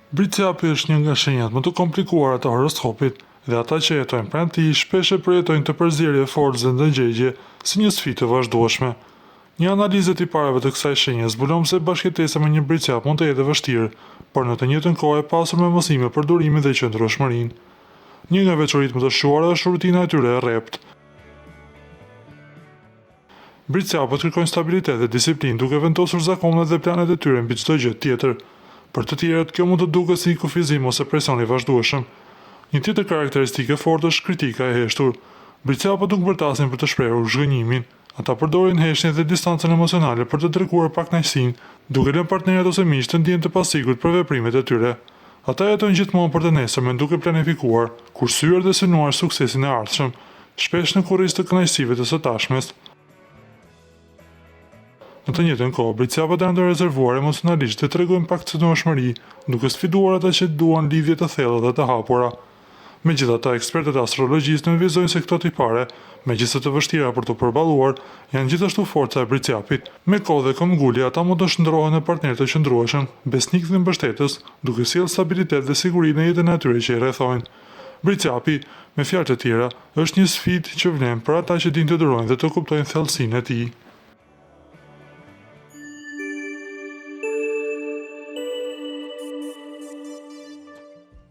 Britsjapi është një nga shenjat më të komplikuara të horoskopit dhe ata që jetojnë pranë tij shpesh e përjetojnë të përzierje forcë dhe ndëgjegje si një sfidë të vazhdueshme. Një analizë e tipareve të kësaj shenje zbulon se bashkëtesa me një britsjap mund të jetë e vështirë, por në të njëjtën kohë e pasur me mësime për durimin dhe qëndrueshmërinë. Një nga veçoritë më të shuara është rutina e tyre e rrept. Britsjapët kërkojnë stabilitet dhe disiplinë duke vendosur zakonet dhe planet e tyre mbi çdo gjë tjetër. Për të tjerët, kjo mund të duket si kufizim ose presion i vazhdueshëm. Një tjetër karakteristikë e fortë është kritika e heshtur. Britsjapët nuk bërtasin për të shprehur zhgënjimin. Ata përdorin heshtjen dhe distancën emocionale për të treguar pakënaqësinë, duke lënë partnerët ose miqtë të ndjehen të pasigurt për veprimet e tyre. Ata jetojnë gjithmonë për të nesërmen duke planifikuar, kursyer dhe synuar suksesin e ardhshëm, shpesh në kurriz të kënaqësive të së tashmes. Në të njëjtën kohë, britsjapët janë të rezervuar emocionalisht dhe tregojnë pak cënueshmëri, duke sfiduar ata që duan lidhje të thella dhe të hapura. Megjithatë, ekspertët e astrologjisë nënvizojnë se këto tipare, megjithëse të vështira për të përballuar, janë gjithashtu forca e britsjapit. Me kohë dhe këmbgulje, ata mund të shndrohen në partner të qëndrueshëm, besnik dhe mbështetës, duke sjellë stabilitet dhe siguri në jetën e atyre që i rrethojnë. Britsjapi, me fjalë të tjera, është një sfidë që vlen për ata që dinë të durojnë dhe të kuptojnë thellësinë e tij.